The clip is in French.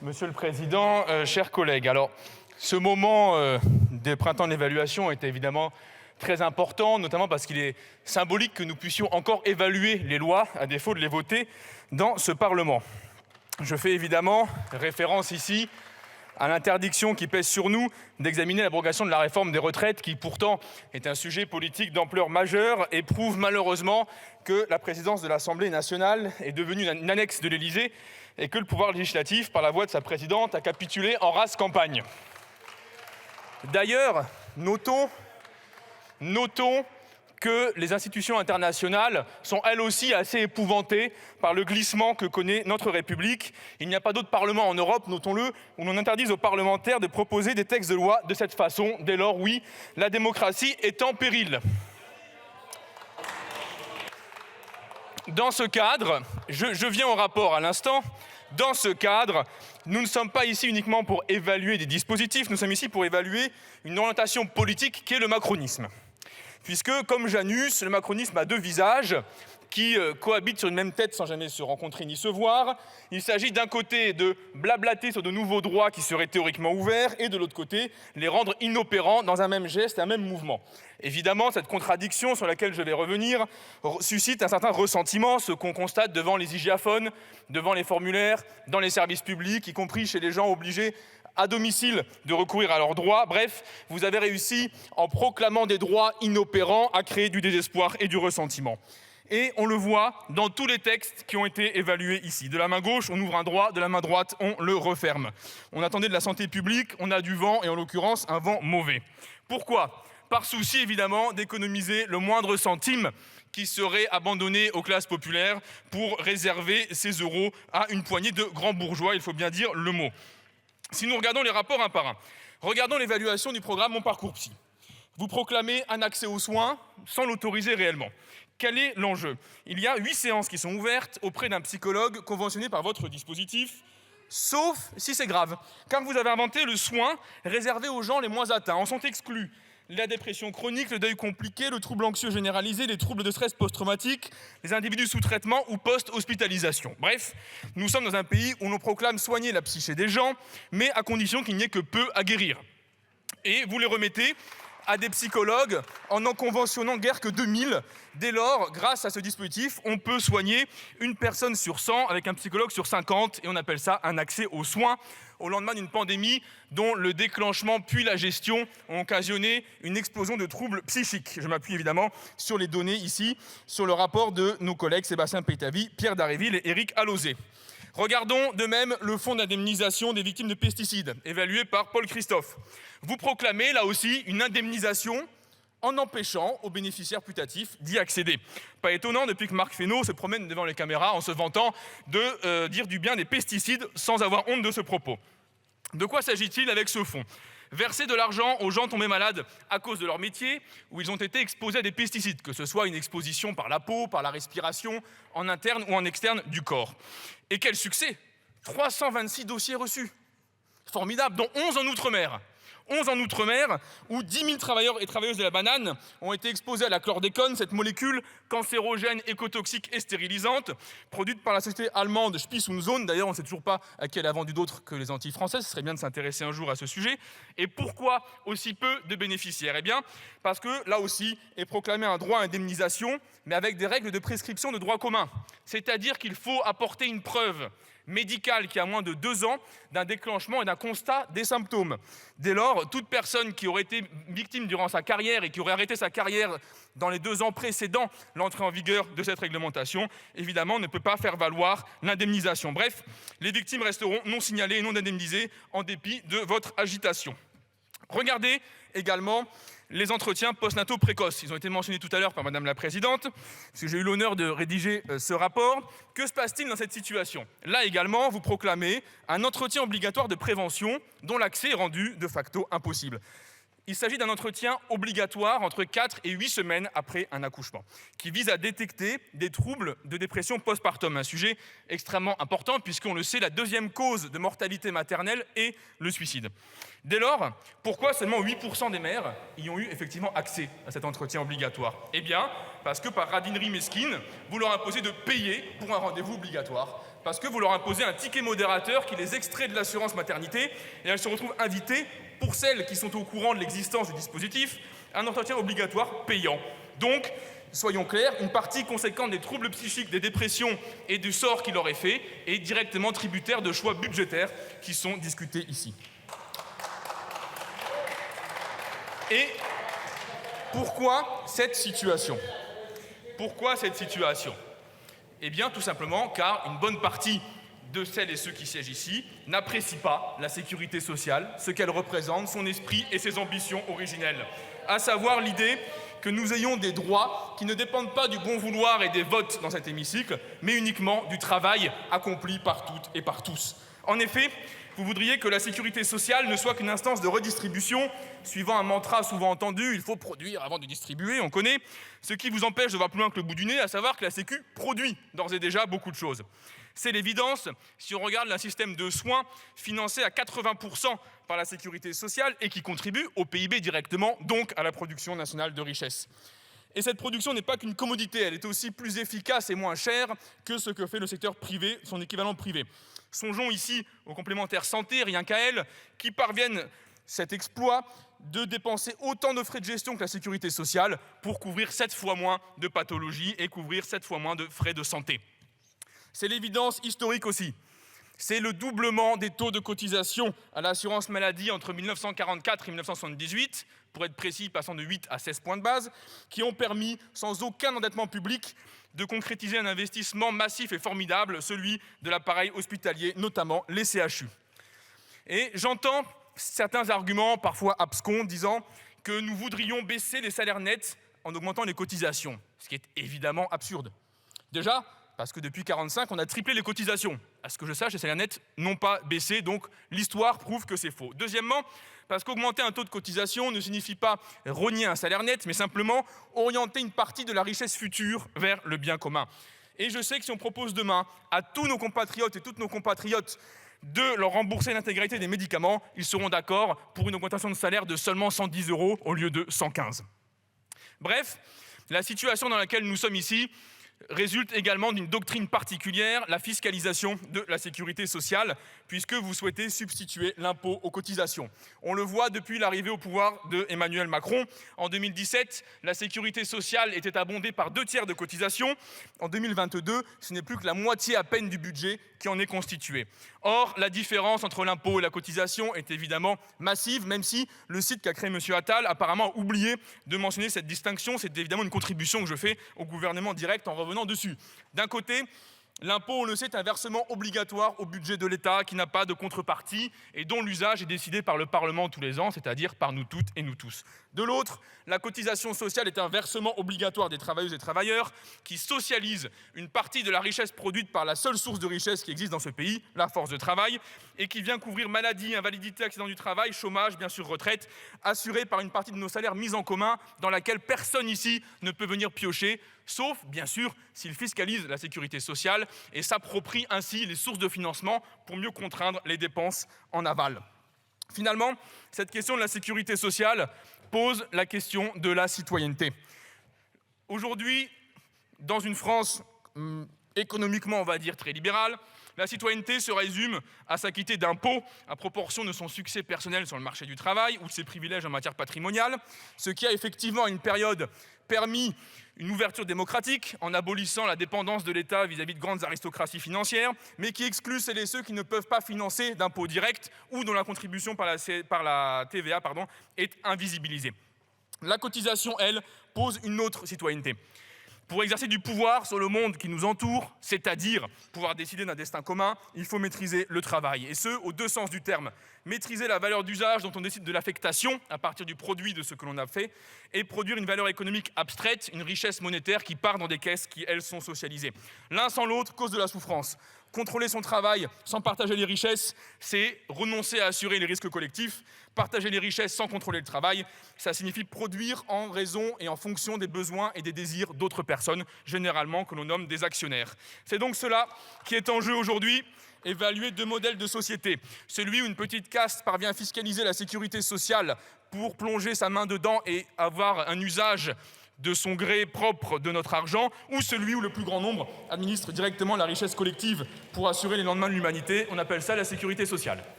Monsieur le Président, chers collègues, alors ce moment des printemps d'évaluation est évidemment très important, notamment parce qu'il est symbolique que nous puissions encore évaluer les lois, à défaut de les voter, dans ce Parlement. Je fais évidemment référence ici à l'interdiction qui pèse sur nous d'examiner l'abrogation de la réforme des retraites, qui pourtant est un sujet politique d'ampleur majeure et prouve malheureusement que la présidence de l'Assemblée nationale est devenue une annexe de l'Élysée et que le pouvoir législatif, par la voix de sa présidente, a capitulé en rase campagne. D'ailleurs, notons que les institutions internationales sont elles aussi assez épouvantées par le glissement que connaît notre République. Il n'y a pas d'autre parlement en Europe, notons-le, où l'on interdise aux parlementaires de proposer des textes de loi de cette façon. Dès lors, oui, la démocratie est en péril. Dans ce cadre, je viens au rapport à l'instant, dans ce cadre, nous ne sommes pas ici uniquement pour évaluer des dispositifs, nous sommes ici pour évaluer une orientation politique qu'est le macronisme. Puisque, comme Janus, le macronisme a deux visages qui cohabitent sur une même tête sans jamais se rencontrer ni se voir. Il s'agit d'un côté de blablater sur de nouveaux droits qui seraient théoriquement ouverts et de l'autre côté, les rendre inopérants dans un même geste, un même mouvement. Évidemment, cette contradiction sur laquelle je vais revenir suscite un certain ressentiment, ce qu'on constate devant les hygiaphones, devant les formulaires, dans les services publics, y compris chez les gens obligés à domicile de recourir à leurs droits. Bref, vous avez réussi, en proclamant des droits inopérants, à créer du désespoir et du ressentiment. Et on le voit dans tous les textes qui ont été évalués ici. De la main gauche, on ouvre un droit, de la main droite, on le referme. On attendait de la santé publique, on a du vent, et en l'occurrence, un vent mauvais. Pourquoi ? Par souci, évidemment, d'économiser le moindre centime qui serait abandonné aux classes populaires pour réserver ces euros à une poignée de grands bourgeois, il faut bien dire le mot. Si nous regardons les rapports un par un, regardons l'évaluation du programme Mon Parcours Psy. Vous proclamez un accès aux soins sans l'autoriser réellement. Quel est l'enjeu ? Il y a 8 séances qui sont ouvertes auprès d'un psychologue conventionné par votre dispositif, sauf si c'est grave, car vous avez inventé le soin réservé aux gens les moins atteints. En sont exclus la dépression chronique, le deuil compliqué, le trouble anxieux généralisé, les troubles de stress post-traumatique, les individus sous traitement ou post-hospitalisation. Bref, nous sommes dans un pays où l'on proclame soigner la psyché des gens, mais à condition qu'il n'y ait que peu à guérir. Et vous les remettez à des psychologues en n'en conventionnant guère que 2000. Dès lors, grâce à ce dispositif, on peut soigner une personne sur 100 avec un psychologue sur 50 et on appelle ça un accès aux soins au lendemain d'une pandémie dont le déclenchement puis la gestion ont occasionné une explosion de troubles psychiques. Je m'appuie évidemment sur les données ici, sur le rapport de nos collègues Sébastien Pétavy, Pierre Dharréville et Éric Alauzet. Regardons de même le fonds d'indemnisation des victimes de pesticides, évalué par Paul Christophe. Vous proclamez là aussi une indemnisation en empêchant aux bénéficiaires putatifs d'y accéder. Pas étonnant depuis que Marc Fesneau se promène devant les caméras en se vantant de dire du bien des pesticides sans avoir honte de ce propos. De quoi s'agit-il avec ce fonds ? Verser de l'argent aux gens tombés malades à cause de leur métier, où ils ont été exposés à des pesticides, que ce soit une exposition par la peau, par la respiration, en interne ou en externe du corps. Et quel succès ! 326 dossiers reçus. Formidable, dont 11 en Outre-mer. 11 en Outre-mer, où 10 000 travailleurs et travailleuses de la banane ont été exposés à la chlordécone, cette molécule cancérogène, écotoxique et stérilisante, produite par la société allemande Spiess und Son. D'ailleurs, on ne sait toujours pas à qui elle a vendu d'autres que les Antilles françaises. Ce serait bien de s'intéresser un jour à ce sujet. Et pourquoi aussi peu de bénéficiaires ? Eh bien, parce que là aussi est proclamé un droit à indemnisation, mais avec des règles de prescription de droit commun. C'est-à-dire qu'il faut apporter une preuve médicale qui a moins de 2 ans d'un déclenchement et d'un constat des symptômes. Dès lors, toute personne qui aurait été victime durant sa carrière et qui aurait arrêté sa carrière dans les 2 ans précédant l'entrée en vigueur de cette réglementation, évidemment, ne peut pas faire valoir l'indemnisation. Bref, les victimes resteront non signalées et non indemnisées en dépit de votre agitation. Regardez également les entretiens postnataux précoces. Ils ont été mentionnés tout à l'heure par Madame la Présidente, parce que j'ai eu l'honneur de rédiger ce rapport. Que se passe-t-il dans cette situation ? Là également, vous proclamez un entretien obligatoire de prévention dont l'accès est rendu de facto impossible. Il s'agit d'un entretien obligatoire entre 4 et 8 semaines après un accouchement, qui vise à détecter des troubles de dépression postpartum, un sujet extrêmement important puisqu'on le sait, la 2e cause de mortalité maternelle est le suicide. Dès lors, pourquoi seulement 8% des mères y ont eu effectivement accès à cet entretien obligatoire ? Eh bien, parce que par radinerie mesquine, vous leur imposez de payer pour un rendez-vous obligatoire. Parce que vous leur imposez un ticket modérateur qui les extrait de l'assurance maternité et elles se retrouvent invitées, pour celles qui sont au courant de l'existence du dispositif, à un entretien obligatoire payant. Donc, soyons clairs, une partie conséquente des troubles psychiques, des dépressions et du sort qui leur est fait est directement tributaire de choix budgétaires qui sont discutés ici. Et pourquoi cette situation ? Pourquoi cette situation ? Eh bien, tout simplement car une bonne partie de celles et ceux qui siègent ici n'apprécient pas la sécurité sociale, ce qu'elle représente, son esprit et ses ambitions originelles. À savoir l'idée que nous ayons des droits qui ne dépendent pas du bon vouloir et des votes dans cet hémicycle, mais uniquement du travail accompli par toutes et par tous. En effet, vous voudriez que la sécurité sociale ne soit qu'une instance de redistribution, suivant un mantra souvent entendu, il faut produire avant de distribuer, on connaît, ce qui vous empêche de voir plus loin que le bout du nez, à savoir que la Sécu produit d'ores et déjà beaucoup de choses. C'est l'évidence si on regarde un système de soins financé à 80% par la sécurité sociale et qui contribue au PIB directement, donc à la production nationale de richesse. Et cette production n'est pas qu'une commodité, elle est aussi plus efficace et moins chère que ce que fait le secteur privé, son équivalent privé. Songeons ici aux complémentaires santé, rien qu'à elles, qui parviennent cet exploit de dépenser autant de frais de gestion que la sécurité sociale pour couvrir 7 fois moins de pathologies et couvrir 7 fois moins de frais de santé. C'est l'évidence historique aussi. C'est le doublement des taux de cotisation à l'assurance maladie entre 1944 et 1978, pour être précis, passant de 8 à 16 points de base, qui ont permis, sans aucun endettement public, de concrétiser un investissement massif et formidable, celui de l'appareil hospitalier, notamment les CHU. Et j'entends certains arguments, parfois abscons, disant que nous voudrions baisser les salaires nets en augmentant les cotisations, ce qui est évidemment absurde. Déjà, parce que depuis 1945, on a triplé les cotisations. À ce que je sache, les salaires nets n'ont pas baissé, donc l'histoire prouve que c'est faux. Deuxièmement, parce qu'augmenter un taux de cotisation ne signifie pas rogner un salaire net, mais simplement orienter une partie de la richesse future vers le bien commun. Et je sais que si on propose demain à tous nos compatriotes et toutes nos compatriotes de leur rembourser l'intégralité des médicaments, ils seront d'accord pour une augmentation de salaire de seulement 110 € au lieu de 115. Bref, la situation dans laquelle nous sommes ici résulte également d'une doctrine particulière, la fiscalisation de la sécurité sociale, puisque vous souhaitez substituer l'impôt aux cotisations. On le voit depuis l'arrivée au pouvoir d'Emmanuel Macron. En 2017, la sécurité sociale était abondée par 2/3 de cotisations. En 2022, ce n'est plus que la moitié à peine du budget qui en est constitué. Or, la différence entre l'impôt et la cotisation est évidemment massive, même si le site qu'a créé M. Attal a apparemment oublié de mentionner cette distinction. C'est évidemment une contribution que je fais au gouvernement direct en revenant dessus. D'un côté, l'impôt, on le sait, est un versement obligatoire au budget de l'État qui n'a pas de contrepartie et dont l'usage est décidé par le Parlement tous les ans, c'est-à-dire par nous toutes et nous tous. De l'autre, la cotisation sociale est un versement obligatoire des travailleuses et travailleurs qui socialise une partie de la richesse produite par la seule source de richesse qui existe dans ce pays, la force de travail, et qui vient couvrir maladie, invalidité, accident du travail, chômage, bien sûr retraite, assurée par une partie de nos salaires mis en commun dans laquelle personne ici ne peut venir piocher, sauf, bien sûr, s'il fiscalise la sécurité sociale et s'approprie ainsi les sources de financement pour mieux contraindre les dépenses en aval. Finalement, cette question de la sécurité sociale pose la question de la citoyenneté. Aujourd'hui, dans une France économiquement, on va dire, très libérale, la citoyenneté se résume à s'acquitter d'impôts à proportion de son succès personnel sur le marché du travail ou de ses privilèges en matière patrimoniale, ce qui a effectivement à une période permis une ouverture démocratique en abolissant la dépendance de l'État vis-à-vis de grandes aristocraties financières, mais qui exclut celles et ceux qui ne peuvent pas financer d'impôts directs ou dont la contribution par la TVA est invisibilisée. La cotisation, elle, pose une autre citoyenneté. Pour exercer du pouvoir sur le monde qui nous entoure, c'est-à-dire pouvoir décider d'un destin commun, il faut maîtriser le travail. Et ce, aux deux sens du terme. Maîtriser la valeur d'usage dont on décide de l'affectation à partir du produit de ce que l'on a fait et produire une valeur économique abstraite, une richesse monétaire qui part dans des caisses qui, elles, sont socialisées. L'un sans l'autre cause de la souffrance. Contrôler son travail sans partager les richesses, c'est renoncer à assurer les risques collectifs. Partager les richesses sans contrôler le travail, ça signifie produire en raison et en fonction des besoins et des désirs d'autres personnes, généralement que l'on nomme des actionnaires. C'est donc cela qui est en jeu aujourd'hui. Évaluer deux modèles de société. Celui où une petite caste parvient à fiscaliser la sécurité sociale pour plonger sa main dedans et avoir un usage de son gré propre de notre argent, ou celui où le plus grand nombre administre directement la richesse collective pour assurer les lendemains de l'humanité. On appelle ça la sécurité sociale.